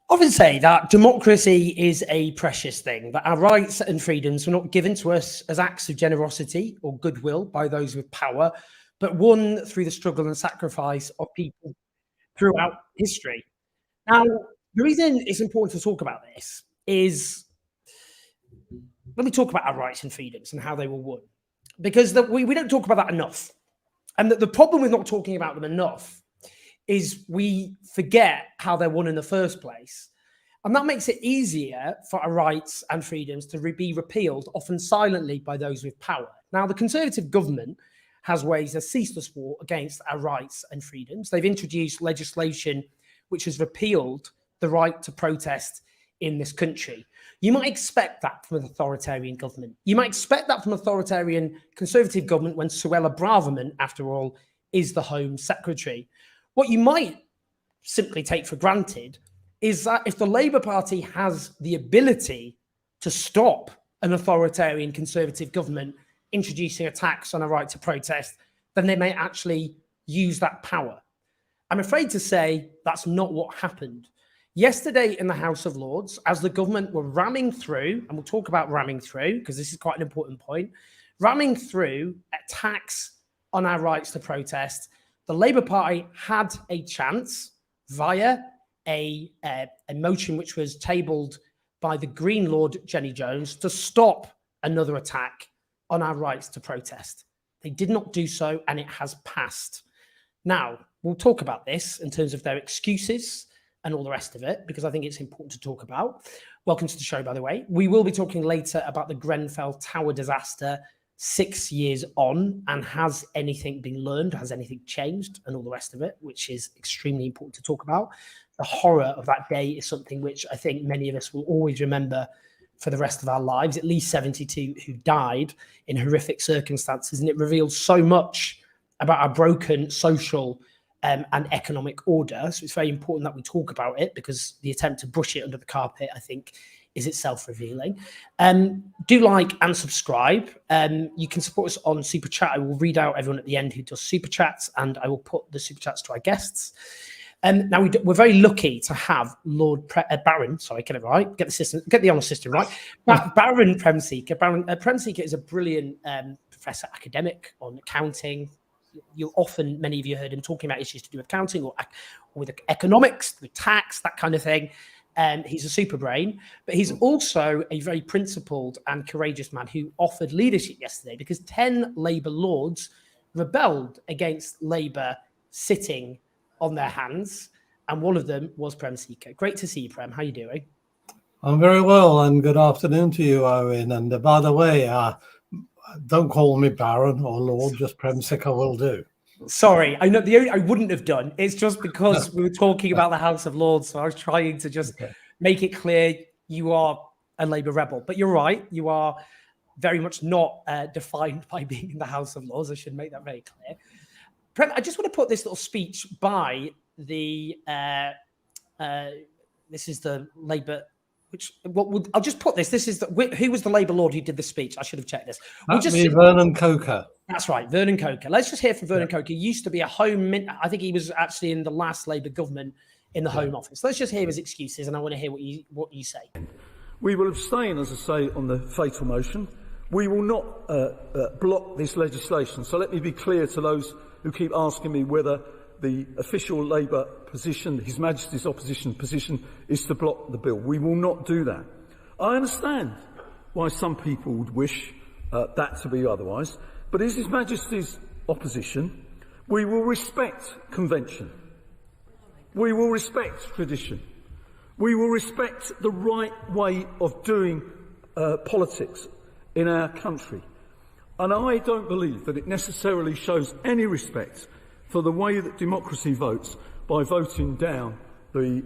often say that democracy is a precious thing, that our rights and freedoms were not given to us as acts of generosity or goodwill by those with power, but won through the struggle and sacrifice of people throughout history. Now, the reason it's important to talk about this is, let me talk about our rights and freedoms and how they were won, because we don't talk about that enough. And the problem with not talking about them enough is we forget how they're won in the first place. And that makes it easier for our rights and freedoms to be repealed, often silently, by those with power. Now, the Conservative government has waged a ceaseless war against our rights and freedoms. They've introduced legislation which has repealed the right to protest in this country. You might expect that from an authoritarian government. You might expect that from an authoritarian Conservative government when Suella Braverman, after all, is the Home Secretary. What you might simply take for granted is that if the Labour Party has the ability to stop an authoritarian Conservative government introducing a tax on a right to protest, then they may actually use that power. I'm afraid to say that's not what happened. Yesterday in the House of Lords, as the government were ramming through, and we'll talk about ramming through because this is quite an important point, ramming through a tax on our rights to protest, the Labour Party had a chance via a motion which was tabled by the Green Lord Jenny Jones to stop another attack on our rights to protest. They did not do so, and it has passed. Now, we'll talk about this in terms of their excuses and all the rest of it, because I think it's important to talk about. Welcome to the show, by the way. We will be talking later about the Grenfell Tower disaster 6 years on, and has anything been learned, has anything changed, and all the rest of it, which is extremely important to talk about. The horror of that day is something which I think many of us will always remember for the rest of our lives. At least 72 who died in horrific circumstances, and it reveals so much about our broken social and economic order. So it's very important that we talk about it, because the attempt to brush it under the carpet, I think, is itself revealing. Do like and subscribe. You can support us on Super Chat. I will read out everyone at the end who does Super Chats, and I will put the Super Chats to our guests. Now, we're very lucky to have Baron, sorry, get it right, get the honour system right. Baron Prem Sikka. Prem Sikka is a brilliant professor academic on accounting. Many of you heard him talking about issues to do with accounting or with economics, with tax, that kind of thing. He's a super brain, but he's also a very principled and courageous man who offered leadership yesterday, because 10 Labour lords rebelled against Labour sitting on their hands, and one of them was Prem Sikka. Great to see you, Prem. How are you doing? I'm very well, and good afternoon to you, Owen. And by the way, don't call me Baron or Lord, just Prem Sikka will do. Sorry, I know I wouldn't have done. It's just because we were talking about the House of Lords, so I was trying to just make it clear you are a Labour rebel. But you're right, you are very much not defined by being in the House of Lords. I should make that very clear. Prem, I just want to put this little speech by the. This is the Labour. I'll just put this. This is who was the Labour Lord who did the speech? I should have checked this. Vernon Coker. That's right, Vernon Coker. Let's just hear from Vernon Coker. He used to be a Home Minister. I think he was actually in the last Labour government in the Home Office. Let's just hear his excuses, and I want to hear what you say. We will abstain, as I say, on the fatal motion. We will not block this legislation. So let me be clear to those who keep asking me whether the official Labour position, His Majesty's opposition position, is to block the bill. We will not do that. I understand why some people would wish that to be otherwise, but as His Majesty's opposition, we will respect convention. We will respect tradition. We will respect the right way of doing politics in our country. And I don't believe that it necessarily shows any respect for the way that democracy votes by voting down the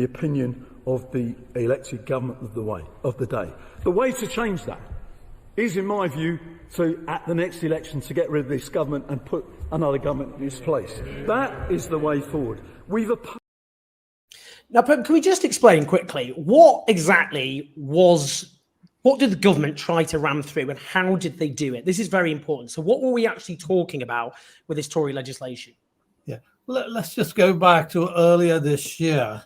opinion of the elected government of the day. The way to change that is, in my view, at the next election, to get rid of this government and put another government in its place. That is the way forward. Now, can we just explain quickly what did the government try to ram through, and how did they do it? This is very important. So what were we actually talking about with this Tory legislation? Yeah, let's just go back to earlier this year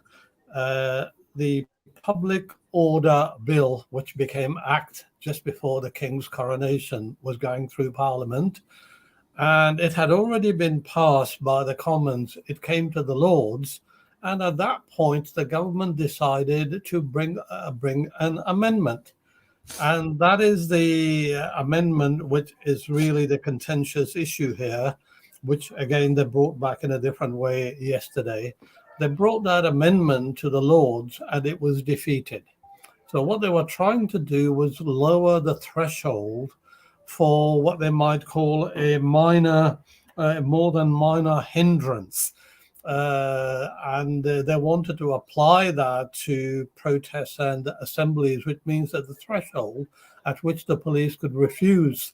the Public Order Bill, which became Act just before the King's coronation, was going through Parliament. And it had already been passed by the Commons. It came to the Lords. And at that point, the government decided to bring an amendment. And that is the amendment which is really the contentious issue here, which, again, they brought back in a different way yesterday. They brought that amendment to the Lords, and it was defeated. So what they were trying to do was lower the threshold for what they might call a minor, more than minor hindrance. And they wanted to apply that to protests and assemblies, which means that the threshold at which the police could refuse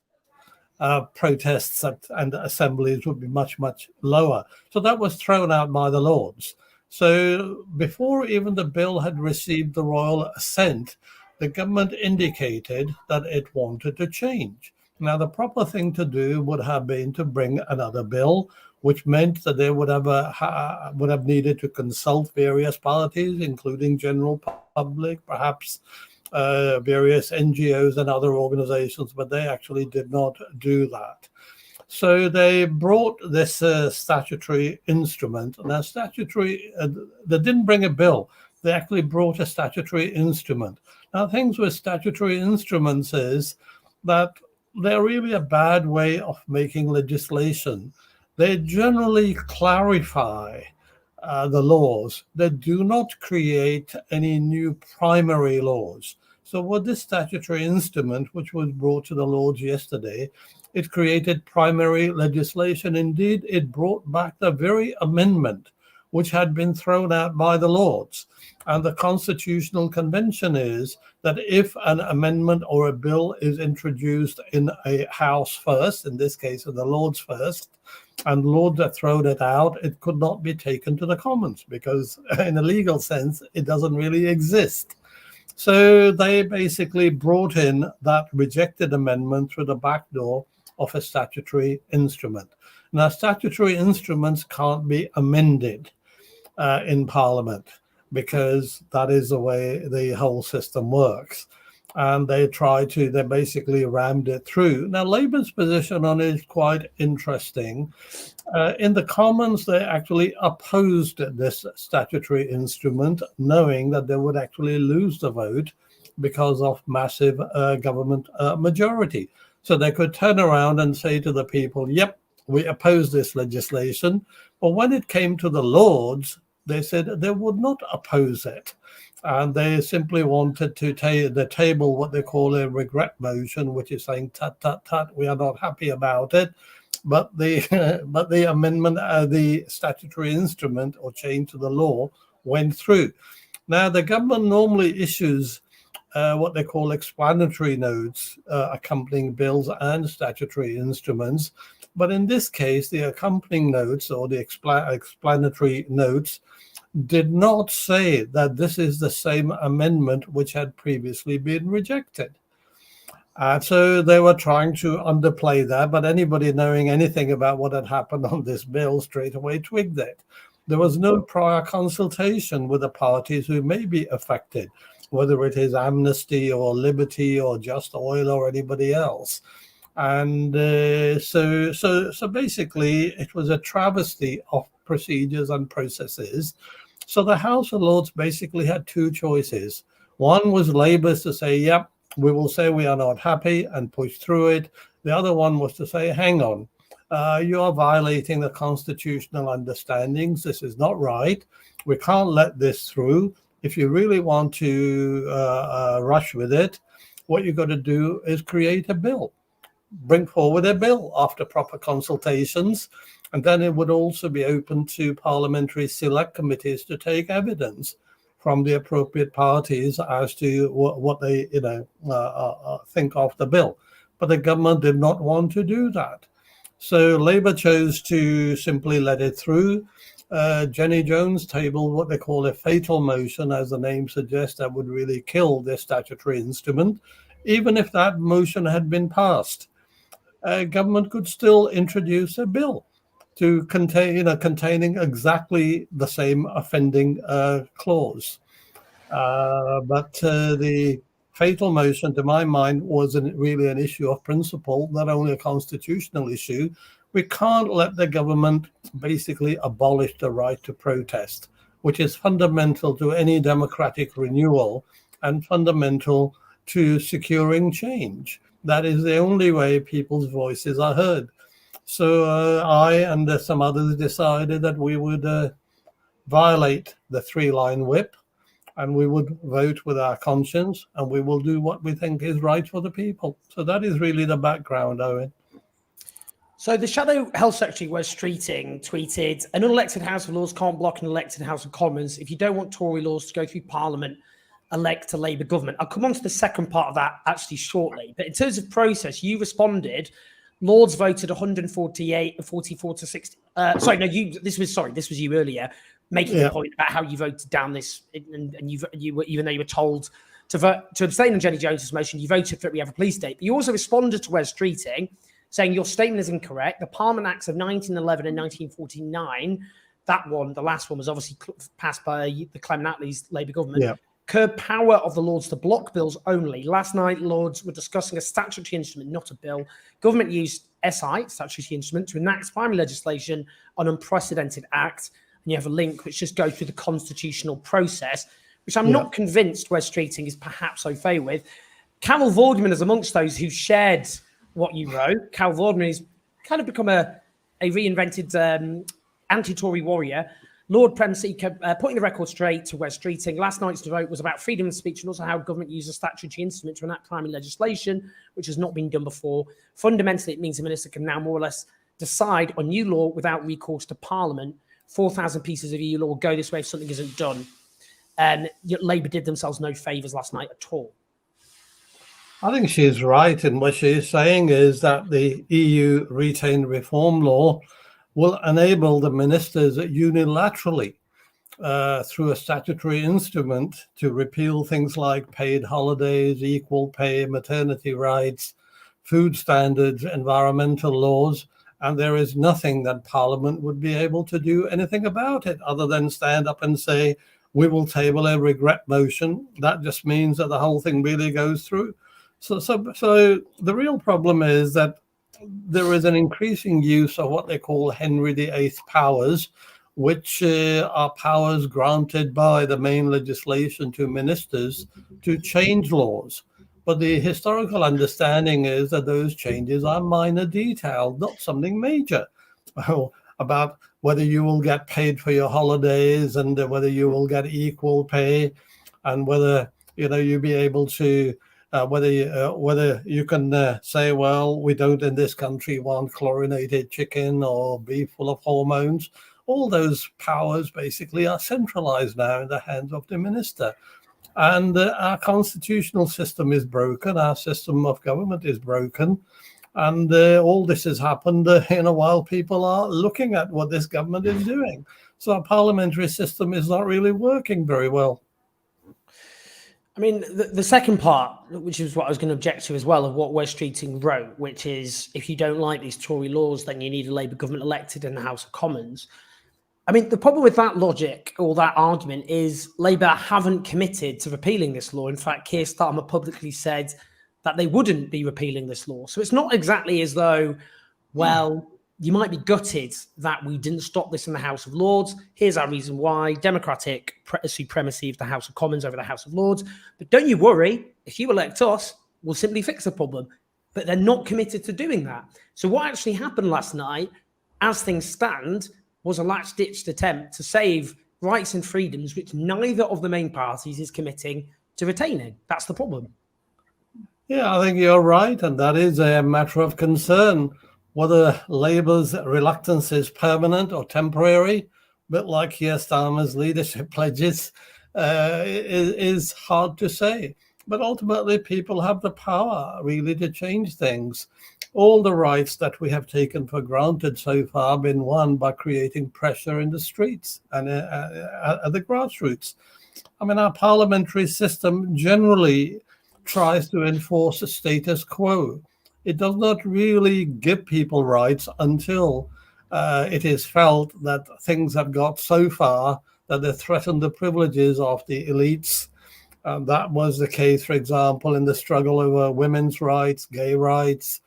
protests and assemblies would be much, much lower. So that was thrown out by the Lords. So before even the bill had received the royal assent, the government indicated that it wanted to change. Now, the proper thing to do would have been to bring another bill, which meant that they would have needed to consult various parties, including general public, perhaps various NGOs and other organizations, but they actually did not do that. So they brought this statutory instrument. Now, they didn't bring a bill. They actually brought a statutory instrument. Now, things with statutory instruments is that they're really a bad way of making legislation. They generally clarify the laws. They do not create any new primary laws. So what this statutory instrument, which was brought to the Lords yesterday, it created primary legislation. Indeed, it brought back the very amendment which had been thrown out by the Lords. And the Constitutional Convention is that if an amendment or a bill is introduced in a House first, in this case in the Lords first, and Lords have thrown it out, it could not be taken to the Commons because in a legal sense, it doesn't really exist. So they basically brought in that rejected amendment through the back door of a statutory instrument. Now, statutory instruments can't be amended in Parliament because that is the way the whole system works. And they basically rammed it through. Now, Labour's position on it is quite interesting. In the Commons, they actually opposed this statutory instrument, knowing that they would actually lose the vote because of massive government majority. So they could turn around and say to the people, yep, we oppose this legislation. But when it came to the Lords, they said they would not oppose it. And they simply wanted to table what they call a regret motion, which is saying, tut, tut, tut, we are not happy about it. But the amendment, the statutory instrument or change to the law went through. Now, the government normally issues what they call explanatory notes accompanying bills and statutory instruments. But in this case, the accompanying notes or the explanatory notes did not say that this is the same amendment which had previously been rejected. So they were trying to underplay that, but anybody knowing anything about what had happened on this bill straight away twigged it. There was no prior consultation with the parties who may be affected, whether it is Amnesty or Liberty or Just Oil or anybody else. And so basically it was a travesty of procedures and processes. So the House of Lords basically had two choices. One was Labour's to say, yep, we will say we are not happy and push through it. The other one was to say, hang on, you are violating the constitutional understandings. This is not right. We can't let this through. If you really want to rush with it, what you've got to do is create a bill. Bring forward a bill after proper consultations, and then it would also be open to parliamentary select committees to take evidence from the appropriate parties as to what they think of the bill. But the government did not want to do that. So Labour chose to simply let it through. Jenny Jones tabled what they call a fatal motion, as the name suggests, that would really kill this statutory instrument. Even if that motion had been passed, government could still introduce a bill. to containing exactly the same offending clause. But the fatal motion, to my mind, wasn't really an issue of principle, not only a constitutional issue. We can't let the government basically abolish the right to protest, which is fundamental to any democratic renewal and fundamental to securing change. That is the only way people's voices are heard. So I and some others decided that we would violate the 3-line whip, and we would vote with our conscience, and we will do what we think is right for the people. So that is really the background, Owen. So the Shadow Health Secretary, Wes Streeting, tweeted, an unelected House of Lords can't block an elected House of Commons. If you don't want Tory laws to go through Parliament, elect a Labour government. I'll come on to the second part of that actually shortly. But in terms of process, you responded, Lords voted 44 to 60. This was you earlier, making the point about how you voted down this, and you were, even though you were told to abstain on Jenny Jones's motion, you voted for it. We have a police state. But you also responded to Wes Streeting, saying your statement is incorrect. The Parliament Acts of 1911 and 1949, that one, the last one, was obviously passed by the Clement Attlee's Labour government. Yeah. Curb power of the Lords to block bills only. Last night, Lords were discussing a statutory instrument, not a bill. Government used SI, statutory instrument, to enact primary legislation on unprecedented act. And you have a link which just goes through the constitutional process, which I'm not convinced Wes Streeting is perhaps au fait with. Carol Vorderman is amongst those who shared what you wrote. Carol Vorderman has kind of become a reinvented anti-Tory warrior. Lord Prem Sikka putting the record straight to Wes Streeting. Last night's vote was about freedom of speech and also how government uses statutory instrument to enact primary legislation, which has not been done before. Fundamentally, it means the minister can now more or less decide on new law without recourse to Parliament. 4,000 pieces of EU law will go this way if something isn't done. And Labour did themselves no favours last night at all. I think she's right, and what she's saying is that the EU retained reform law will enable the ministers unilaterally through a statutory instrument to repeal things like paid holidays, equal pay, maternity rights, food standards, environmental laws, and there is nothing that Parliament would be able to do anything about it other than stand up and say, we will table a regret motion. That just means that the whole thing really goes through. So the real problem is that there is an increasing use of what they call Henry VIII powers, which are powers granted by the main legislation to ministers to change laws. But the historical understanding is that those changes are minor detail, not something major. About whether you will get paid for your holidays and whether you will get equal pay, and whether you'll be able to whether you can say, well, we don't in this country want chlorinated chicken or beef full of hormones. All those powers basically are centralized now in the hands of the minister. And our constitutional system is broken. Our system of government is broken. And all this has happened while people are looking at what this government is doing. So our parliamentary system is not really working very well. I mean, the second part, which is what I was going to object to as well, of what Wes Streeting wrote, which is if you don't like these Tory laws, then you need a Labour government elected in the House of Commons. I mean, the problem with that logic or that argument is Labour haven't committed to repealing this law. In fact, Keir Starmer publicly said that they wouldn't be repealing this law. So it's not exactly as though, well, you might be gutted that we didn't stop this in the House of Lords. Here's our reason why: democratic supremacy of the House of Commons over the House of Lords. But don't you worry, if you elect us, we'll simply fix the problem. But they're not committed to doing that. So what actually happened last night, as things stand, was a last-ditched attempt to save rights and freedoms which neither of the main parties is committing to retaining. That's the problem. Yeah, I think you're right. And that is a matter of concern. Whether Labour's reluctance is permanent or temporary, a bit like Keir Starmer's leadership pledges, is hard to say. But ultimately, people have the power really to change things. All the rights that we have taken for granted so far have been won by creating pressure in the streets and at the grassroots. I mean, our parliamentary system generally tries to enforce a status quo. It does not really give people rights until it is felt that things have got so far that they threaten the privileges of the elites. That was the case, for example, in the struggle over women's rights, gay rights.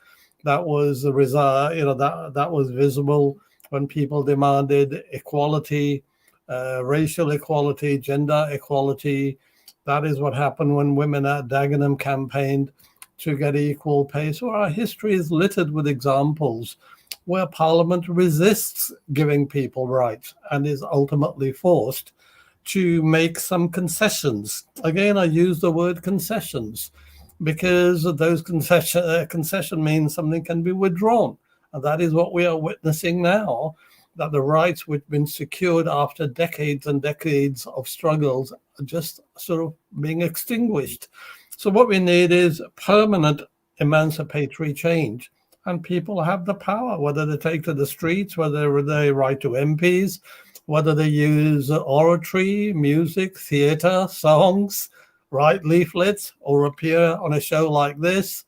That was the result, that was visible when people demanded equality, racial equality, gender equality. That is what happened when women at Dagenham campaigned to get equal pay. So our history is littered with examples where Parliament resists giving people rights and is ultimately forced to make some concessions. Again, I use the word concessions because those concession means something can be withdrawn. And that is what we are witnessing now, that the rights which have been secured after decades and decades of struggles are just sort of being extinguished. So what we need is permanent emancipatory change. And people have the power, whether they take to the streets, whether they write to MPs, whether they use oratory, music, theatre, songs, write leaflets, or appear on a show like this.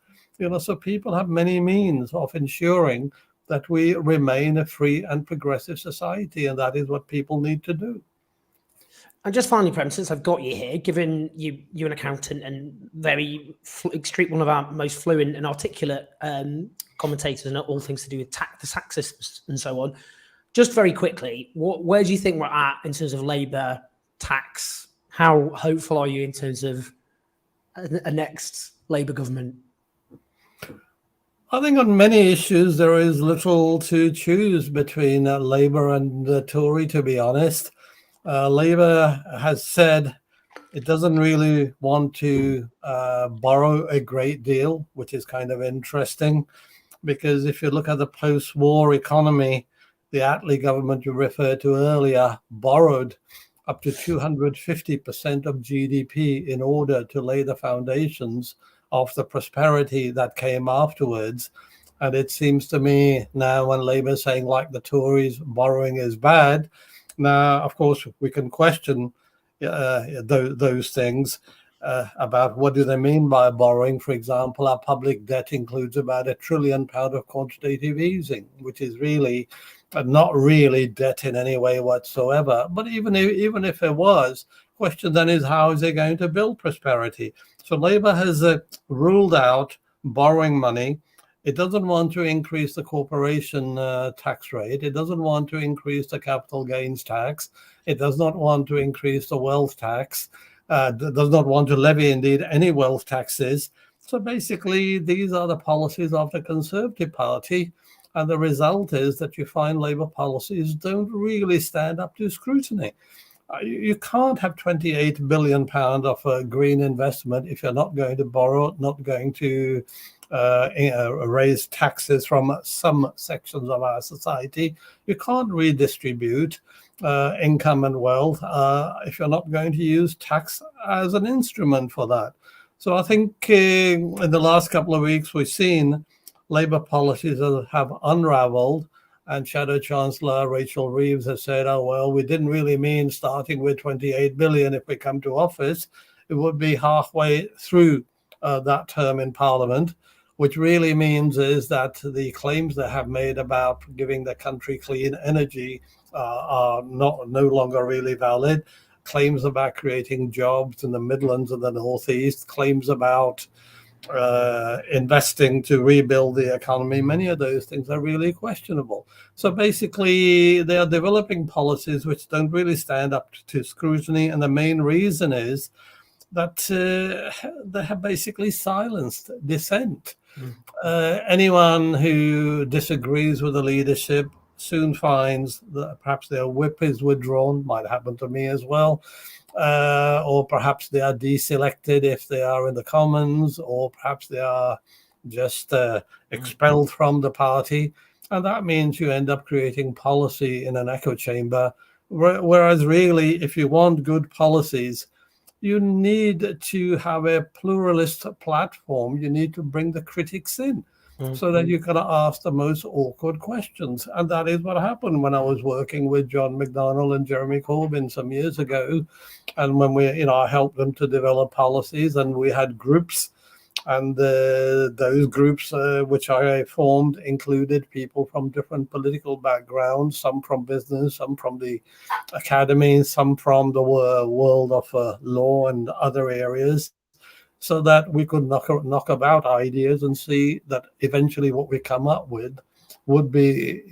So people have many means of ensuring that we remain a free and progressive society, and that is what people need to do. And just finally, Prem, since I've got you here, given you're an accountant and very one of our most fluent and articulate commentators on all things to do with the tax systems and so on, just very quickly, where do you think we're at in terms of Labour tax? How hopeful are you in terms of a next Labour government? I think on many issues there is little to choose between Labour and the Tory, to be honest. Labour has said it doesn't really want to borrow a great deal, which is kind of interesting, because if you look at the post-war economy, the Attlee government you referred to earlier borrowed up to 250% of GDP in order to lay the foundations of the prosperity that came afterwards. And it seems to me now, when Labour is saying, like the Tories, borrowing is bad, now, of course, we can question those things about what do they mean by borrowing. For example, our public debt includes about £1 trillion of quantitative easing, which is really not really debt in any way whatsoever. But even if it was, question then is, how is it going to build prosperity? So Labour has ruled out borrowing money. It doesn't want to increase the corporation tax rate. It doesn't want to increase the capital gains tax. It does not want to increase the wealth tax. Does not want to levy, indeed, any wealth taxes. So basically, these are the policies of the Conservative Party. And the result is that you find Labour policies don't really stand up to scrutiny. You can't have £28 billion of green investment if you're not going to borrow, not going to raise taxes from some sections of our society. You can't redistribute income and wealth if you're not going to use tax as an instrument for that. So I think in the last couple of weeks we've seen Labour policies have unravelled, and Shadow Chancellor Rachel Reeves has said, oh, well, we didn't really mean starting with 28 billion if we come to office. It would be halfway through that term in Parliament, which really means is that the claims they have made about giving the country clean energy are no longer really valid. Claims about creating jobs in the Midlands and the North East, claims about investing to rebuild the economy, many of those things are really questionable. So basically, they are developing policies which don't really stand up to scrutiny. And the main reason is that they have basically silenced dissent. Anyone who disagrees with the leadership soon finds that perhaps their whip is withdrawn, might happen to me as well, or perhaps they are deselected if they are in the Commons, or perhaps they are just expelled from the party. And that means you end up creating policy in an echo chamber, whereas really, if you want good policies, you need to have a pluralist platform. You need to bring the critics in so that you can ask the most awkward questions. And that is what happened when I was working with John McDonnell and Jeremy Corbyn some years ago. And when I helped them to develop policies, and we had groups And those groups which I formed included people from different political backgrounds, some from business, some from the academy, some from the world of law and other areas, so that we could knock about ideas and see that eventually what we come up with would be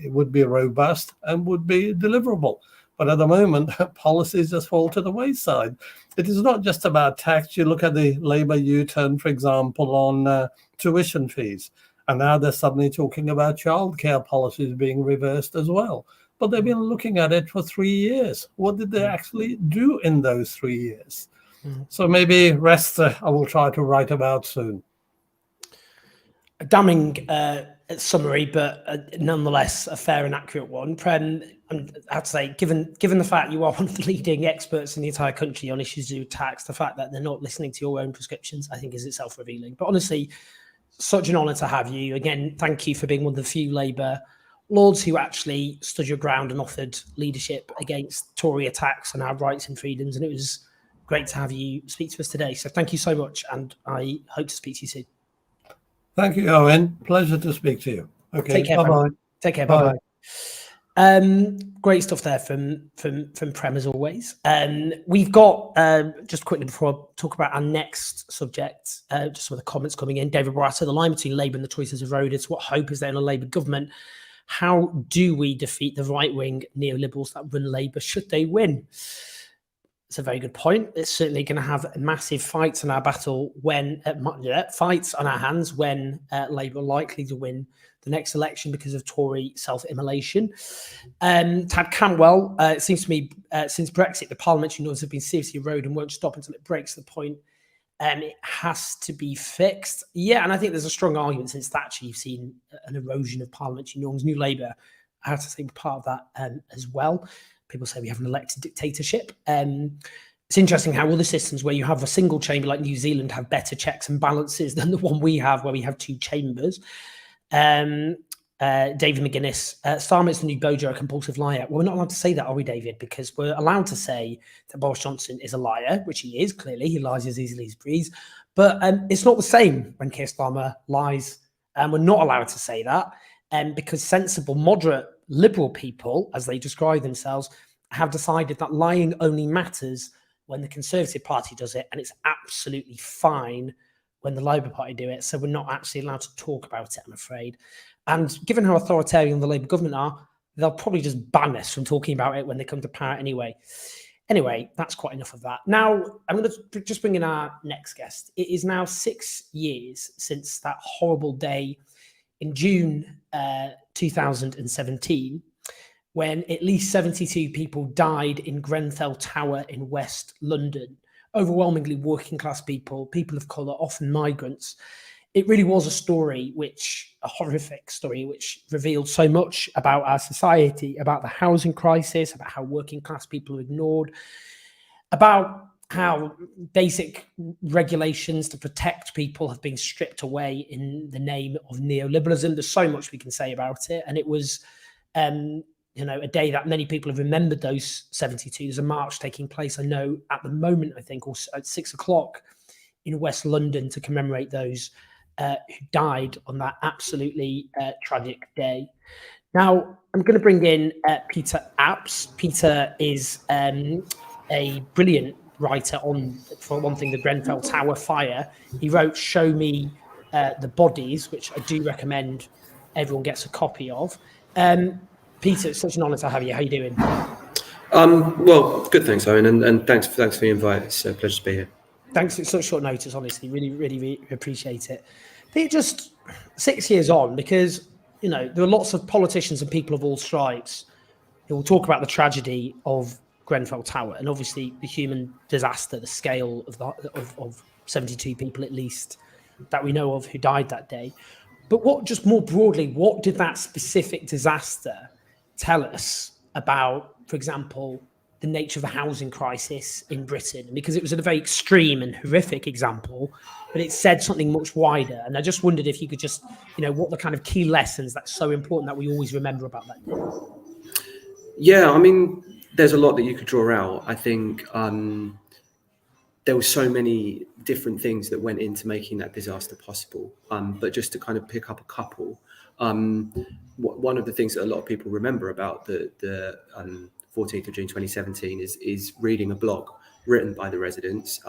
robust and would be deliverable. But at the moment, policies just fall to the wayside. It is not just about tax. You look at the Labour U-turn, for example, on tuition fees. And now they're suddenly talking about childcare policies being reversed as well. But they've been looking at it for 3 years. What did they actually do in those 3 years? So maybe rest I will try to write about soon. A damning summary, but nonetheless a fair and accurate one. Prem, I have to say, given the fact you are one of the leading experts in the entire country on issues to do with tax, the fact that they're not listening to your own prescriptions, I think is itself revealing. But honestly, such an honour to have you. Again, thank you for being one of the few Labour lords who actually stood your ground and offered leadership against Tory attacks on our rights and freedoms. And it was great to have you speak to us today. So thank you so much, and I hope to speak to you soon. Thank you, Owen. Pleasure to speak to you. Okay, take care. bye-bye. Take care. Bye-bye. Great stuff there from Prem as always. We've got just quickly before I talk about our next subject, just some of the comments coming in. David Barratta, the line between Labour and the Tories has eroded. So what hope is there in a Labour government? How do we defeat the right-wing neoliberals that run Labour should they win? It's a very good point. It's certainly going to have massive fights on our battle when fights on our hands when Labour are likely to win the next election because of Tory self-immolation. Tad Cantwell, it seems to me since Brexit, the parliamentary norms have been seriously eroded and won't stop until it breaks the point. It has to be fixed. Yeah, and I think there's a strong argument since Thatcher you've seen an erosion of parliamentary norms. New Labour, I have to say, part of that as well. People say we have an elected dictatorship. It's interesting how all the systems where you have a single chamber like New Zealand have better checks and balances than the one we have where we have two chambers. David McGuinness, Starmer's the new Bojo, a compulsive liar. Well, we're not allowed to say that, are we, David? Because we're allowed to say that Boris Johnson is a liar, which he is, clearly. He lies as easily as breeze. But it's not the same when Keir Starmer lies. And we're not allowed to say that because sensible, moderate, liberal people, as they describe themselves, have decided that lying only matters when the Conservative Party does it, and it's absolutely fine when the Labour Party do it. So we're not actually allowed to talk about it, I'm afraid. And given how authoritarian the Labour government are, they'll probably just ban us from talking about it when they come to power anyway. Anyway, that's quite enough of that. Now, I'm going to just bring in our next guest. It is now 6 years since that horrible day in June 2017, when at least 72 people died in Grenfell Tower in West London, overwhelmingly working class people, people of colour, often migrants. It really was a horrific story, which revealed so much about our society, about the housing crisis, about how working class people are ignored, about how basic regulations to protect people have been stripped away in the name of neoliberalism. There's so much we can say about it. And it was, a day that many people have remembered those 72. There's a march taking place, I know, at the moment, I think, also at 6 o'clock in West London to commemorate those who died on that absolutely tragic day. Now, I'm going to bring in Peter Apps. Peter is a brilliant writer on, for one thing, the Grenfell Tower fire. He wrote Show Me the Bodies, which I do recommend everyone gets a copy of. Peter, it's such an honour to have you. How are you doing? Well, good, thanks, Owen, and thanks for the invite. It's a pleasure to be here. Thanks for such short notice, honestly. Really appreciate it. I think just 6 years on, because, there are lots of politicians and people of all stripes who will talk about the tragedy of Grenfell Tower and obviously the human disaster, the scale of 72 people at least that we know of who died that day. But just more broadly, what did that specific disaster tell us about, for example, the nature of the housing crisis in Britain? Because it was a very extreme and horrific example, but it said something much wider. And I just wondered if you could just, what the kind of key lessons that's so important that we always remember about that day. Yeah, I mean, there's a lot that you could draw out. I think there were so many different things that went into making that disaster possible. But just to kind of pick up a couple, one of the things that a lot of people remember about the 14th of June 2017 is reading a blog written by the residents,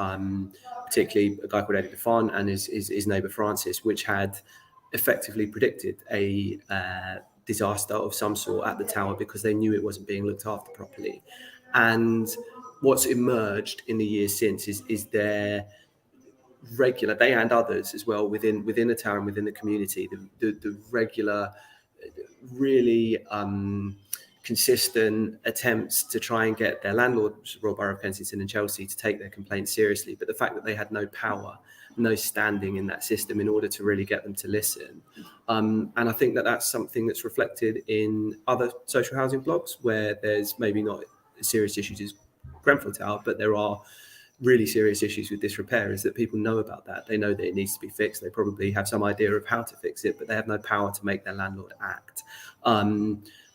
particularly a guy called Eddie Defan and his neighbour Francis, which had effectively predicted a disaster of some sort at the tower because they knew it wasn't being looked after properly. And what's emerged in the years since is their regular, they and others as well within the tower and within the community, the regular, really consistent attempts to try and get their landlords, Royal Borough of Kensington and Chelsea, to take their complaints seriously. But the fact that they had no power, no standing in that system in order to really get them to listen. And I think that that's something that's reflected in other social housing blocks where there's maybe not as serious issues as Grenfell Tower, but there are really serious issues with disrepair, is that people know about that. They know that it needs to be fixed. They probably have some idea of how to fix it, but they have no power to make their landlord act.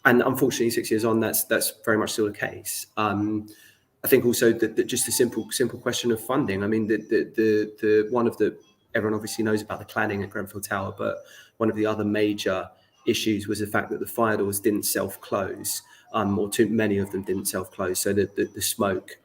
And unfortunately, 6 years on, that's very much still the case. I think also that just a simple question of funding. I mean, the one of the, everyone obviously knows about the cladding at Grenfell Tower, but one of the other major issues was the fact that the fire doors didn't self-close, or too many of them didn't self-close, so that the smoke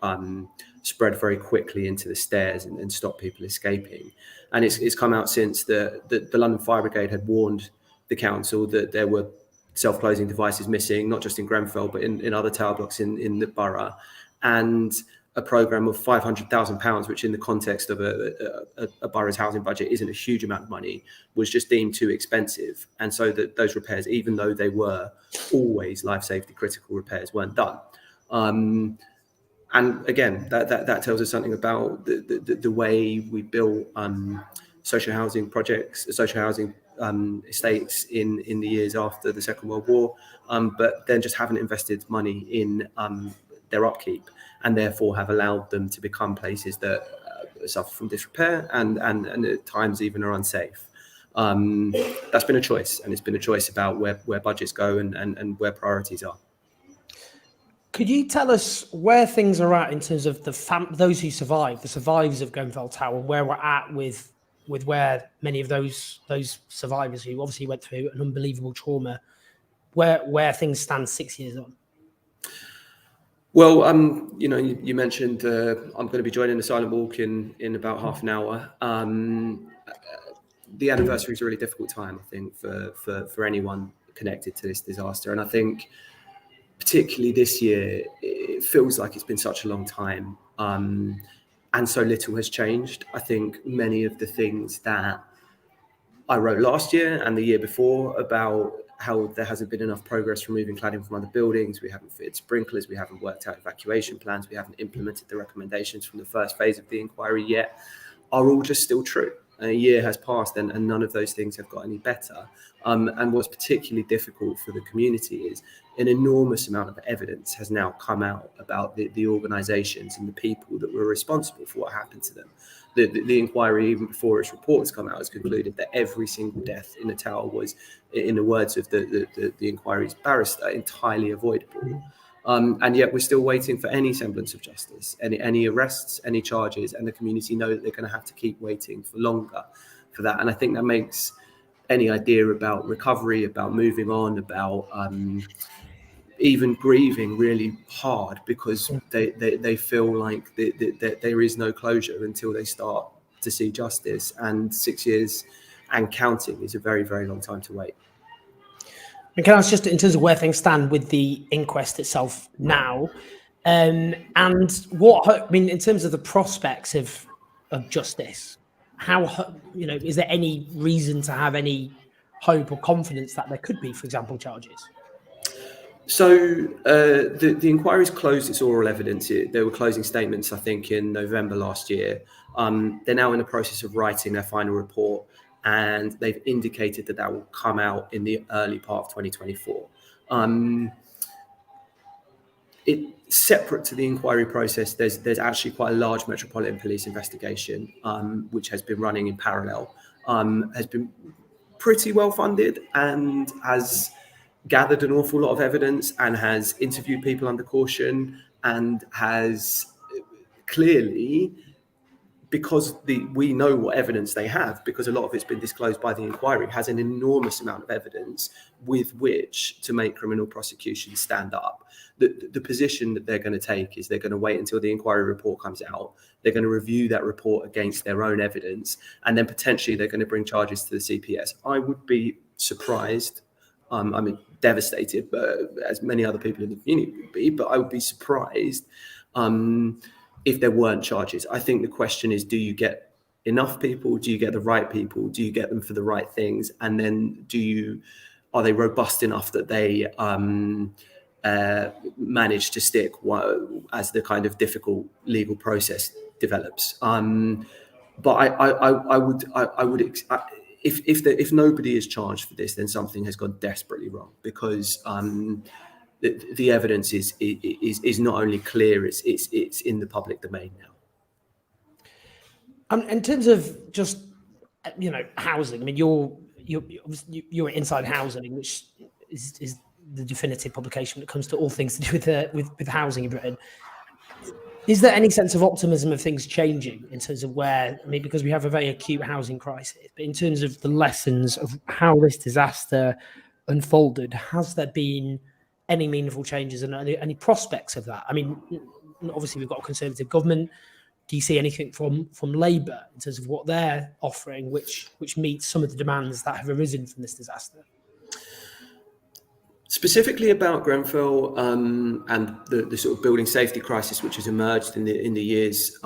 spread very quickly into the stairs and stopped people escaping. And it's come out since the London Fire Brigade had warned the council that there were self-closing devices missing, not just in Grenfell, but in other tower blocks in the borough. And a programme of £500,000, which in the context of a borough's housing budget isn't a huge amount of money, was just deemed too expensive. And so that those repairs, even though they were always life safety critical repairs, weren't done. And again, that tells us something about the way we built social housing projects, social housing estates in the years after the Second World War, but then just haven't invested money in their upkeep, and therefore have allowed them to become places that suffer from disrepair and at times even are unsafe. That's been a choice, and it's been a choice about where budgets go and where priorities are. Could you tell us where things are at in terms of those who survived, the survivors of Grenfell Tower, where we're at with where many of those survivors who obviously went through an unbelievable trauma, where things stand 6 years on? Well, you mentioned I'm going to be joining the silent walk in about half an hour. The anniversary is a really difficult time, I think, for anyone connected to this disaster. And I think particularly this year, it feels like it's been such a long time. And so little has changed. I think many of the things that I wrote last year and the year before about how there hasn't been enough progress removing cladding from other buildings, we haven't fitted sprinklers, we haven't worked out evacuation plans, we haven't implemented the recommendations from the first phase of the inquiry yet, are all just still true. A year has passed and none of those things have got any better. And what's particularly difficult for the community is an enormous amount of evidence has now come out about the organisations and the people that were responsible for what happened to them. The inquiry, even before its reports come out, has concluded that every single death in the tower was, in the words of the inquiry's barrister, entirely avoidable. And yet we're still waiting for any semblance of justice, any arrests, any charges, and the community know that they're going to have to keep waiting for longer for that. And I think that makes any idea about recovery, about moving on, about even grieving really hard, because they feel like there is no closure until they start to see justice. And 6 years and counting is a very, very long time to wait. And can I ask, just in terms of where things stand with the inquest itself now, and in terms of the prospects of justice, is there any reason to have any hope or confidence that there could be, for example, charges? So the inquiry's closed its oral evidence. There were closing statements, I think, in November last year. They're now in the process of writing their final report, and they've indicated that will come out in the early part of 2024. Separate to the inquiry process, there's actually quite a large Metropolitan Police investigation, which has been running in parallel, has been pretty well funded and has gathered an awful lot of evidence and has interviewed people under caution and has clearly because we know what evidence they have, because a lot of it's been disclosed by the inquiry, has an enormous amount of evidence with which to make criminal prosecutions stand up. The position that they're going to take is they're going to wait until the inquiry report comes out. They're going to review that report against their own evidence, and then potentially they're going to bring charges to the CPS. I would be surprised, devastated, but as many other people in the community would be, but I would be surprised if there weren't charges. I think the question is, do you get enough people? Do you get the right people? Do you get them for the right things? And then are they robust enough that they manage to stick as the kind of difficult legal process develops? But I would if nobody is charged for this, then something has gone desperately wrong, because the evidence is not only clear, it's in the public domain now. In terms of just housing, I mean, you're inside housing, which is the definitive publication when it comes to all things to do with housing in Britain. Is there any sense of optimism of things changing in terms of because we have a very acute housing crisis, but in terms of the lessons of how this disaster unfolded, has there been any meaningful changes and any prospects of that? I mean, obviously we've got a Conservative government. Do you see anything from Labour in terms of what they're offering, which meets some of the demands that have arisen from this disaster? Specifically about Grenfell and the sort of building safety crisis which has emerged in the years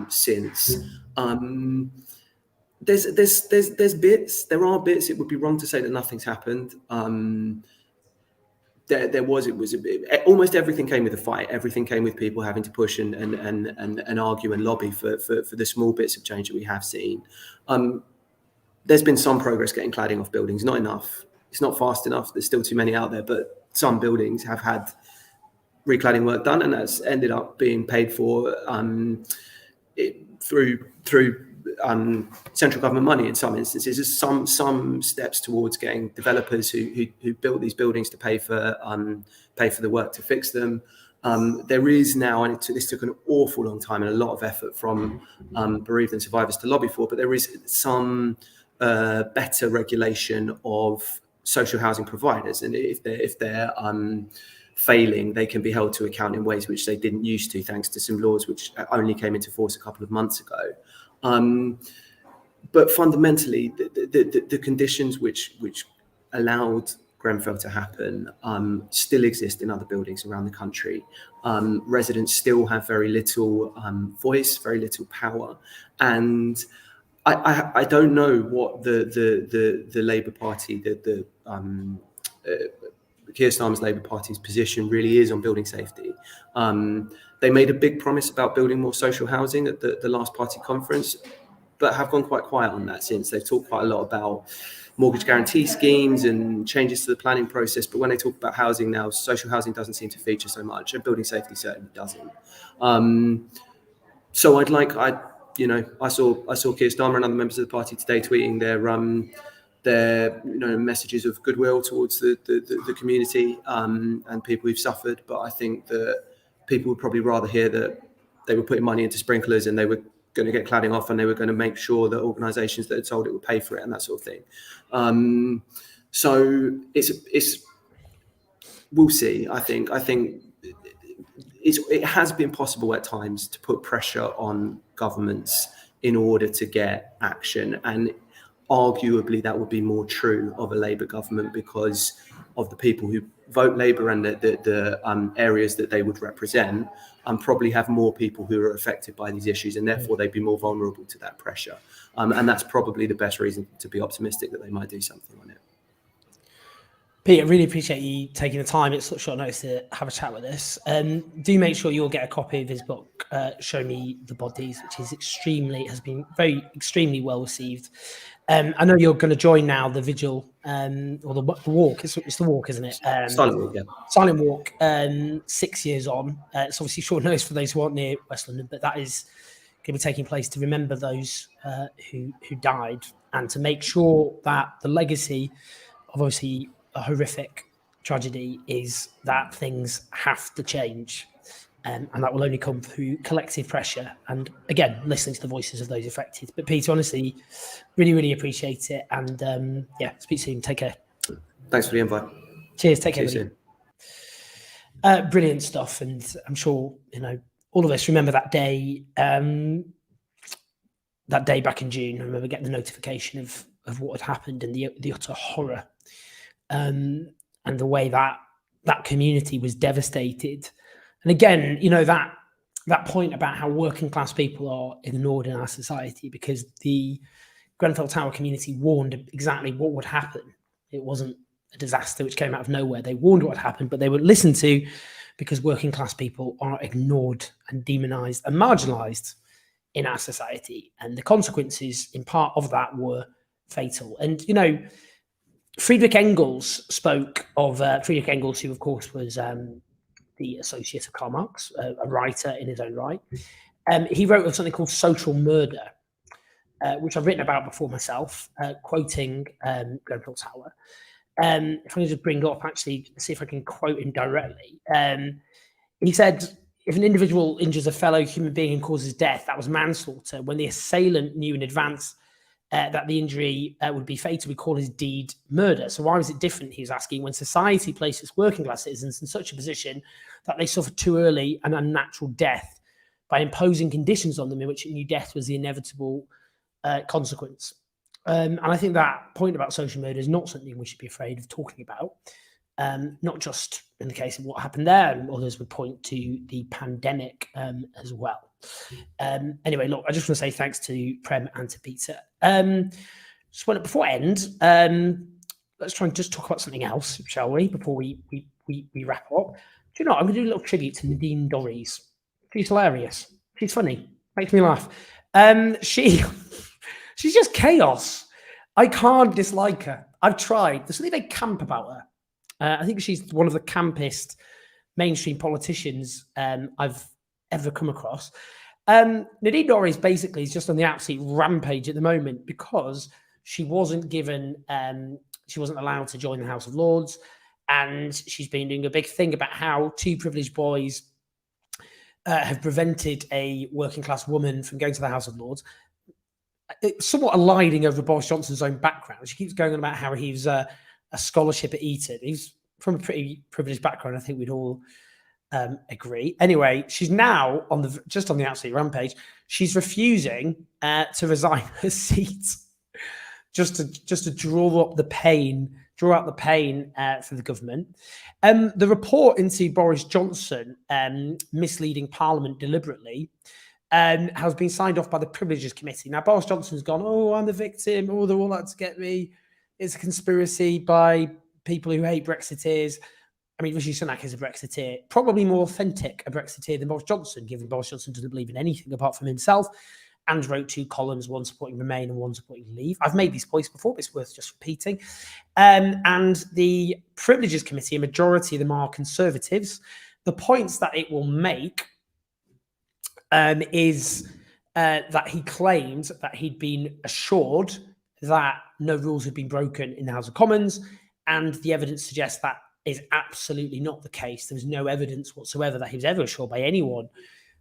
since, there's bits. There are bits. It would be wrong to say that nothing's happened. Almost everything came with a fight. Everything came with people having to push and argue and lobby for the small bits of change that we have seen. There's been some progress getting cladding off buildings, not enough. It's not fast enough. There's still too many out there, but some buildings have had recladding work done, and that's ended up being paid for through central government money in some instances. There's some steps towards getting developers who built these buildings to pay for the work to fix them. There is now, and this took an awful long time and a lot of effort from bereaved and survivors to lobby for, but there is some better regulation of social housing providers, and if they're failing, they can be held to account in ways which they didn't used to, thanks to some laws which only came into force a couple of months ago. But fundamentally, the conditions which allowed Grenfell to happen still exist in other buildings around the country. Residents still have very little voice, very little power, and I don't know what the Labour Party, Keir Starmer's Labour Party's position really is on building safety. They made a big promise about building more social housing at the last party conference, but have gone quite quiet on that since. They've talked quite a lot about mortgage guarantee schemes and changes to the planning process, but when they talk about housing now, social housing doesn't seem to feature so much, and building safety certainly doesn't. So I saw Keir Starmer and other members of the party today tweeting their messages of goodwill towards the community and people who've suffered. But I think that people would probably rather hear that they were putting money into sprinklers and they were going to get cladding off, and they were going to make sure that organisations that had sold it would pay for it and that sort of thing. So we'll see. I think it has been possible at times to put pressure on governments in order to get action, and arguably that would be more true of a Labour government because of the people who vote Labour and the areas that they would represent, and probably have more people who are affected by these issues, and therefore they'd be more vulnerable to that pressure. And that's probably the best reason to be optimistic that they might do something on it. Pete, I really appreciate you taking the time at such short notice to have a chat with us. Do make sure you'll get a copy of his book, Show Me the Bodies, which is has been extremely well received. I know you're going to join now the vigil or the walk. It's the walk, isn't it? Silent Walk, yeah. Silent Walk, 6 years on. It's obviously short notice for those who aren't near West London, but that is going to be taking place to remember those who died, and to make sure that the legacy of obviously a horrific tragedy is that things have to change. And that will only come through collective pressure and, again, listening to the voices of those affected. But Peter, honestly, really, really appreciate it. And yeah, speak soon. Take care. Thanks for the invite. Cheers. Take care, See you buddy. soon. Brilliant stuff. And I'm sure, all of us remember that day, back in June. I remember getting the notification of what had happened and the utter horror and the way that community was devastated. And again, that point about how working class people are ignored in our society, because the Grenfell Tower community warned exactly what would happen. It wasn't a disaster which came out of nowhere. They warned what happened, but they were listened to because working class people are ignored and demonized and marginalized in our society. And the consequences in part of that were fatal. And, Friedrich Engels spoke of Friedrich Engels, who of course was the associate of Karl Marx, a writer in his own right. He wrote of something called social murder, which I've written about before myself, quoting Grenfell Tower. If I can just bring up, actually, see if I can quote him directly. He said, if an individual injures a fellow human being and causes death, that was manslaughter. When the assailant knew in advance that the injury would be fatal, we call his deed murder. So why was it different, he was asking, when society places working class citizens in such a position that they suffer too early an unnatural death by imposing conditions on them in which it knew death was the inevitable consequence. And I think that point about social murder is not something we should be afraid of talking about, not just in the case of what happened there, and others would point to the pandemic as well. Anyway, look, I just want to say thanks to Prem and to Peter. Just want to, before I end, let's try and just talk about something else, shall we, before we wrap up. Do you know, I'm going to do a little tribute to Nadine Dorries. She's hilarious. She's funny. Makes me laugh. She's just chaos. I can't dislike her. I've tried. There's something very camp about her. I think she's one of the campest mainstream politicians I've ever come across. Nadine Dorries basically is just on the absolute rampage at the moment because she wasn't given, she wasn't allowed to join the House of Lords, and she's been doing a big thing about how two privileged boys have prevented a working class woman from going to the House of Lords. It's somewhat aligning over Boris Johnson's own background. She keeps going on about how he's a scholarship at Eton. He's from a pretty privileged background. I think we'd all agree. Anyway, she's now just on the absolute rampage. She's refusing to resign her seat just to draw out the pain for the government. The report into Boris Johnson misleading Parliament deliberately has been signed off by the Privileges Committee. Now, Boris Johnson's gone, oh, I'm the victim. Oh, they're all out to get me. It's a conspiracy by people who hate Brexiteers. I mean, Rishi Sunak is a Brexiteer, probably more authentic a Brexiteer than Boris Johnson, given Boris Johnson doesn't believe in anything apart from himself, and wrote 2 columns, one supporting Remain and one supporting Leave. I've made these points before, but it's worth just repeating. And the Privileges Committee, a majority of them are Conservatives. The points that it will make is that he claimed that he'd been assured that no rules had been broken in the House of Commons, and the evidence suggests that is absolutely not the case. There was no evidence whatsoever that he was ever assured by anyone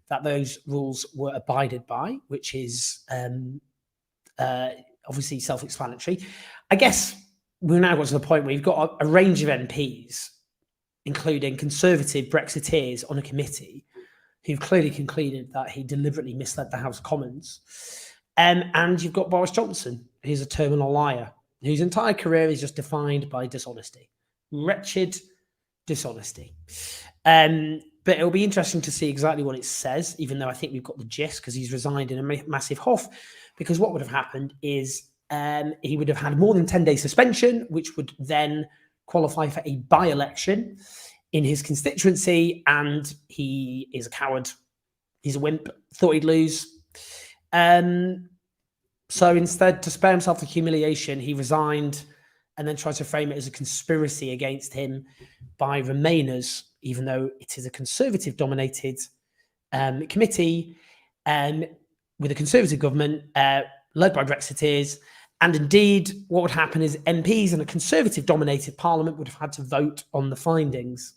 that those rules were abided by, which is obviously self-explanatory. I guess we've now got to the point where you've got a range of MPs, including Conservative Brexiteers on a committee, who've clearly concluded that he deliberately misled the House of Commons. And you've got Boris Johnson, who's a terminal liar, whose entire career is just defined by dishonesty. Wretched dishonesty. But it'll be interesting to see exactly what it says, even though I think we've got the gist, because he's resigned in a massive huff. Because what would have happened is he would have had more than 10 days suspension, which would then qualify for a by-election in his constituency, and he is a coward. He's a wimp. Thought he'd lose. So instead, to spare himself the humiliation, he resigned and then tried to frame it as a conspiracy against him by Remainers, even though it is a Conservative-dominated committee with a Conservative government led by Brexiteers. And indeed, what would happen is MPs in a Conservative-dominated Parliament would have had to vote on the findings.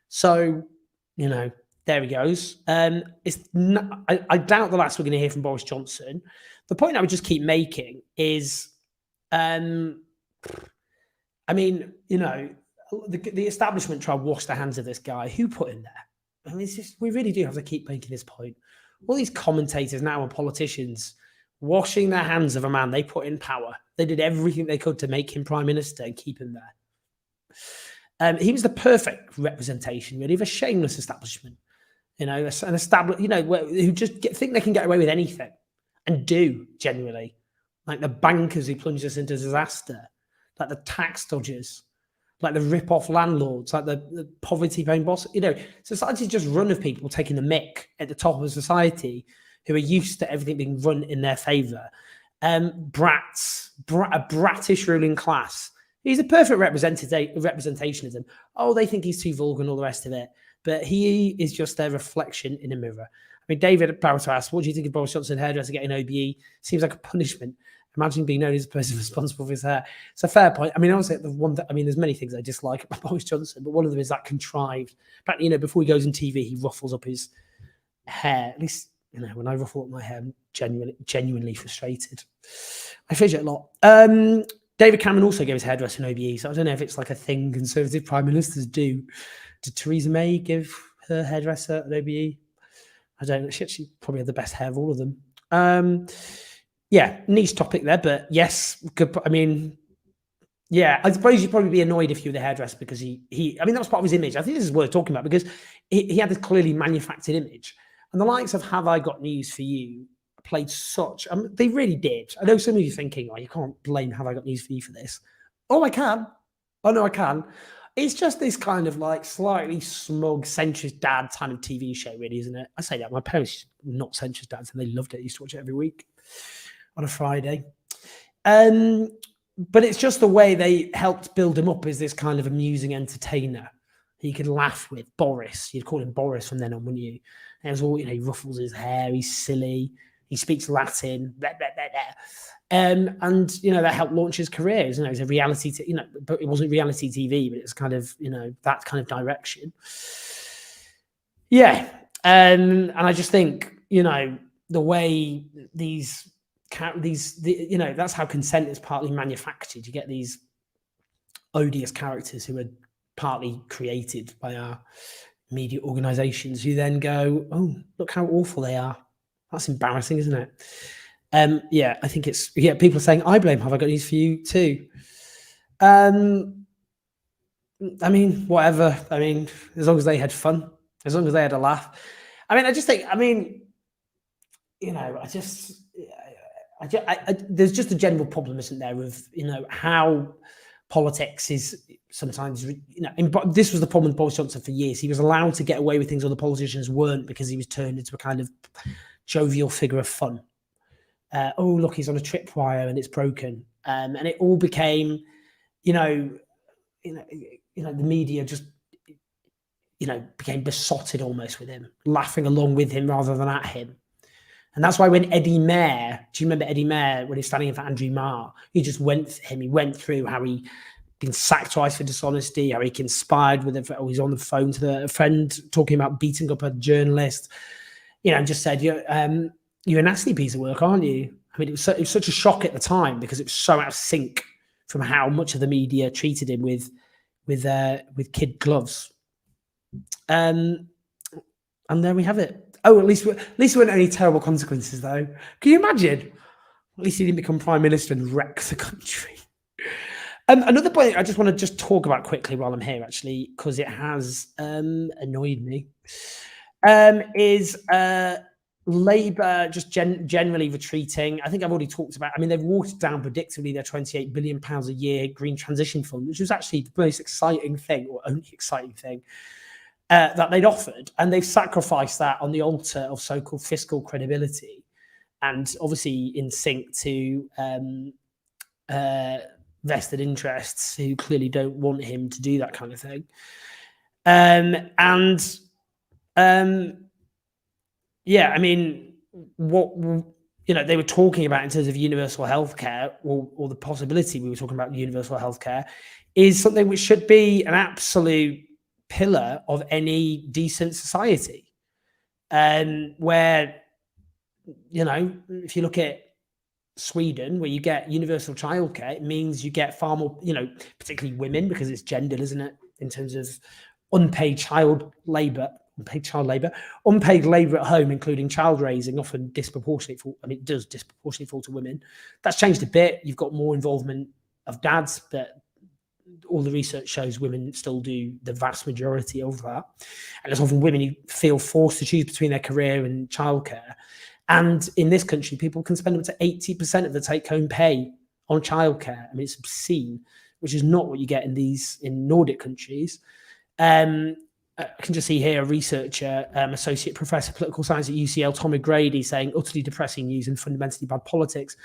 So, you know, There he goes. It's not, I doubt the last we're going to hear from Boris Johnson. The point I would just keep making is, I mean, you know, the establishment try to wash their hands of this guy. Who put him there? I mean, it's just, we really do have to keep making this point. All these commentators now and politicians washing their hands of a man they put in power. They did everything they could to make him prime minister and keep him there. He was the perfect representation, really, of a shameless establishment. You know, an established, you know, who just think they can get away with anything, and do genuinely, like the bankers who plunged us into disaster, like the tax dodgers, like the rip-off landlords, like the poverty-paying boss. You know, society's just run of people taking the mick at the top of society who are used to everything being run in their favour. A brattish ruling class. He's a perfect representation of them. Oh, they think he's too vulgar and all the rest of it. But he is just their reflection in a mirror. I mean, David Barrett asked, what do you think of Boris Johnson hairdresser getting OBE? Seems like a punishment. Imagine being known as the person responsible for his hair. It's a fair point. I mean, honestly, the one that, I mean, there's many things I dislike about Boris Johnson, but one of them is that contrived. But, you know, before he goes on TV, he ruffles up his hair. At least, you know, when I ruffle up my hair, I'm genuinely frustrated. I fidget a lot. David Cameron also gave his hairdresser an OBE, so I don't know if it's like a thing Conservative prime ministers do. Did Theresa May give her hairdresser an OBE? I don't know. She actually probably had the best hair of all of them. Yeah, niche topic there, but yes, good. I mean, yeah, I suppose you'd probably be annoyed if you were the hairdresser because I mean, that was part of his image. I think this is worth talking about because he had this clearly manufactured image. And the likes of Have I Got News for You played such, they really did. I know some of you thinking, oh, you can't blame Have I Got News for You for this. Oh, I can. Oh, no, I can. It's just this kind of like slightly smug, centrist dad kind of TV show, really, isn't it? I say that. My parents were not centrist dads and they loved it. I used to watch it every week on a Friday. But it's just the way they helped build him up as this kind of amusing entertainer he could laugh with. Boris. You'd call him Boris from then on, wouldn't you? And it was all, you know, he ruffles his hair. He's silly. He speaks Latin. Blah, blah, blah, blah. And, you know, that helped launch his career. You know, it was a reality, you know, but it wasn't reality TV, but it's kind of, you know, that kind of direction. Yeah. And I just think, you know, the way you know, that's how consent is partly manufactured. You get these odious characters who are partly created by our media organizations who then go, oh, look how awful they are. That's embarrassing, isn't it? Yeah, I think it's, yeah, people are saying, I blame Have I Got News for You too. I mean, whatever. I mean, as long as they had fun, as long as they had a laugh. I mean, I just think, I mean, you know, there's just a general problem, isn't there, of, you know, how politics is sometimes, you know, this was the problem with Boris Johnson for years. He was allowed to get away with things other politicians weren't because he was turned into a kind of jovial figure of fun. Oh, look, he's on a tripwire and it's broken. And it all became, the media just, became besotted almost with him, laughing along with him rather than at him. And that's why when Eddie Mair, do you remember Eddie Mair when he was standing in for Andrew Marr? He just went for him. He went through how he been sacked twice for dishonesty, how he conspired with he's on the phone to a friend talking about beating up a journalist, and just said, you're a nasty piece of work, aren't you? I mean, it was such a shock at the time because it was so out of sync from how much of the media treated him with kid gloves. And there we have it. Oh, at least there weren't any terrible consequences, though. Can you imagine? At least he didn't become prime minister and wreck the country. Another point I just want to talk about quickly while I'm here, actually, because it has annoyed me, is Labour just generally retreating. I think I've already talked about. I mean, they've watered down predictably their £28 billion a year green transition fund, which was actually the most exciting thing, or only exciting thing, that they'd offered, and they've sacrificed that on the altar of so-called fiscal credibility, and obviously in sync to vested interests who clearly don't want him to do that kind of thing. Yeah, I mean, what they were talking about in terms of universal healthcare, or the possibility we were talking about universal healthcare, is something which should be an absolute pillar of any decent society. where, if you look at Sweden, where you get universal childcare, it means you get far more, particularly women, because it's gendered, isn't it, in terms of unpaid labour at home, including child raising, often disproportionately fall to women. That's changed a bit. You've got more involvement of dads, but all the research shows women still do the vast majority of that. And it's often women who feel forced to choose between their career and childcare. And in this country, people can spend up to 80% of the take-home pay on childcare. I mean, it's obscene, which is not what you get in Nordic countries. I can just see here a researcher, associate professor of political science at UCL, Tom O'Grady, saying utterly depressing news and fundamentally bad politics.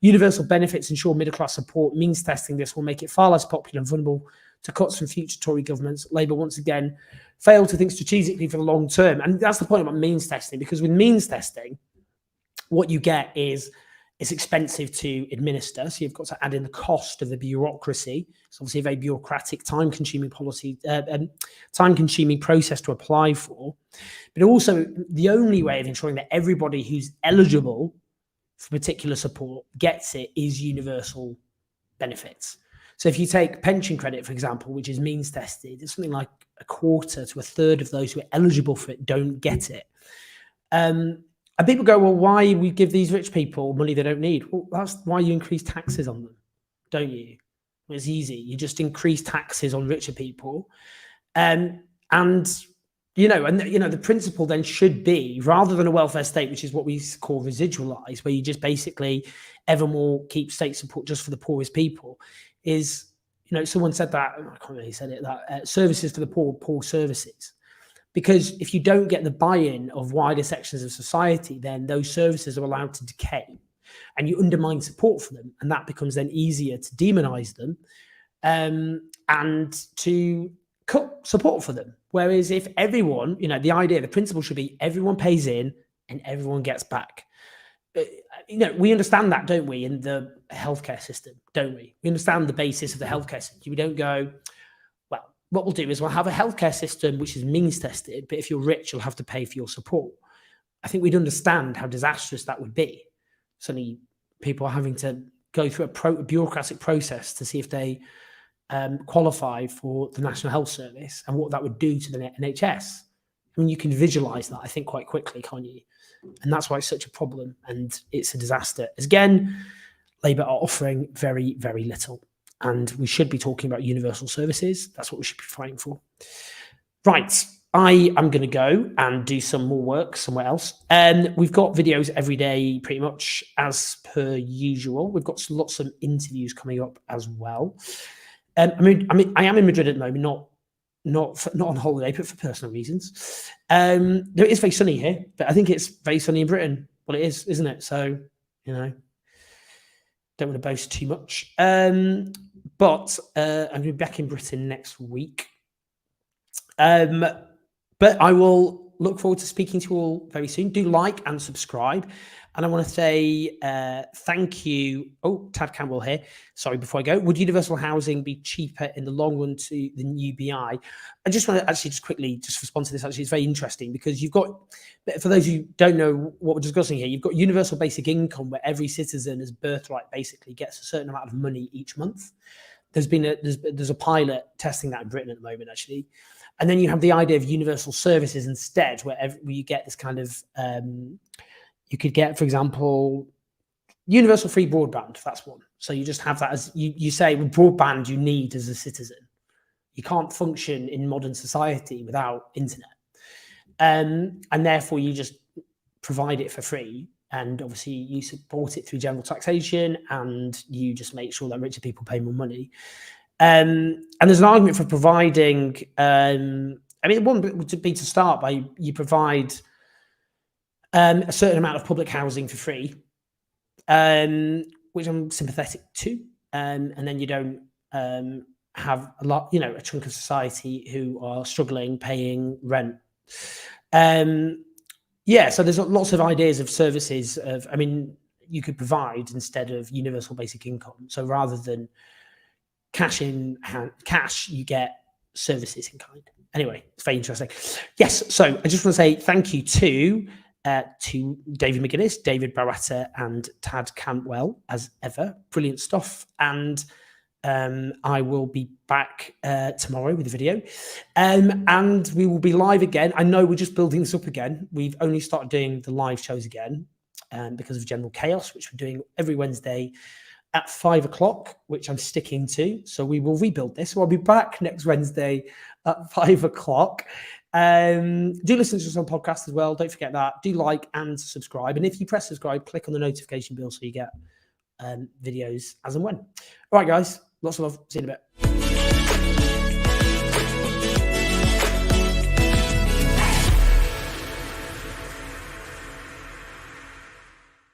Universal benefits ensure middle-class support. Means testing this will make it far less popular and vulnerable to cuts from future Tory governments. Labour once again failed to think strategically for the long term. And that's the point about means testing, because with means testing, what you get is it's expensive to administer. So you've got to add in the cost of the bureaucracy. It's obviously a very bureaucratic, time-consuming process to apply for. But also, the only way of ensuring that everybody who's eligible for particular support gets it is universal benefits. So if you take pension credit, for example, which is means tested, it's something like a quarter to a third of those who are eligible for it don't get it. And people go, well, why we give these rich people money they don't need? Well, that's why you increase taxes on them, don't you? It's easy. You just increase taxes on richer people. The principle then should be, rather than a welfare state, which is what we call residualized, where you just basically evermore keep state support just for the poorest people, is, someone said that, I can't remember who said it, that services for the poor services. Because if you don't get the buy-in of wider sections of society, then those services are allowed to decay and you undermine support for them. And that becomes then easier to demonize them and to cut support for them. Whereas if everyone, the principle should be everyone pays in and everyone gets back. We understand that, don't we, in the healthcare system, don't we? We understand the basis of the healthcare system. We don't go, what we'll do is we'll have a healthcare system which is means tested, but if you're rich, you'll have to pay for your support. I think we'd understand how disastrous that would be. Suddenly, people are having to go through a bureaucratic process to see if they qualify for the National Health Service and what that would do to the NHS. I mean, you can visualise that, I think, quite quickly, can't you? And that's why it's such a problem and it's a disaster. As again, Labour are offering very, very little. And we should be talking about universal services. That's what we should be fighting for. Right. I am going to go and do some more work somewhere else. We've got videos every day, pretty much as per usual. We've got lots of interviews coming up as well. I am in Madrid at the moment, not on holiday, but for personal reasons. It is very sunny here, but I think it's very sunny in Britain. Well, it is, isn't it? So, don't want to boast too much. But I'm going to be back in Britain next week. But I will look forward to speaking to you all very soon. Do like and subscribe. And I want to say thank you. Oh, Tad Campbell here. Sorry, before I go. Would universal housing be cheaper in the long run to the new BI? I just want to actually just quickly respond to this. Actually, it's very interesting because you've got, for those who don't know what we're discussing here, you've got universal basic income where every citizen as birthright basically gets a certain amount of money each month. There's a pilot testing that in Britain at the moment, actually. And then you have the idea of universal services instead, where you get this kind of, you could get, for example, universal free broadband. That's one. So you just have that as you say, with broadband you need as a citizen. You can't function in modern society without internet. And therefore you just provide it for free. And obviously you support it through general taxation and you just make sure that richer people pay more money. And there's an argument for providing, one would be to start by you provide a certain amount of public housing for free, which I'm sympathetic to. And then you don't have a lot, a chunk of society who are struggling paying rent. So there's lots of ideas of services you could provide instead of universal basic income. So rather than cash, you get services in kind. Anyway, it's very interesting. Yes, so I just want to say thank you to David McGuinness, David Barata, and Tad Cantwell, as ever. Brilliant stuff. And I will be back tomorrow with a video. And we will be live again. I know we're just building this up again. We've only started doing the live shows again because of general chaos, which we're doing every Wednesday at 5 o'clock, which I'm sticking to. So we will rebuild this. So I'll be back next Wednesday at 5 o'clock. Do listen to us on podcast as well. Don't forget that. Do like and subscribe. And if you press subscribe, click on the notification bell so you get videos as and when. All right, guys. Lots of love. See you in a bit.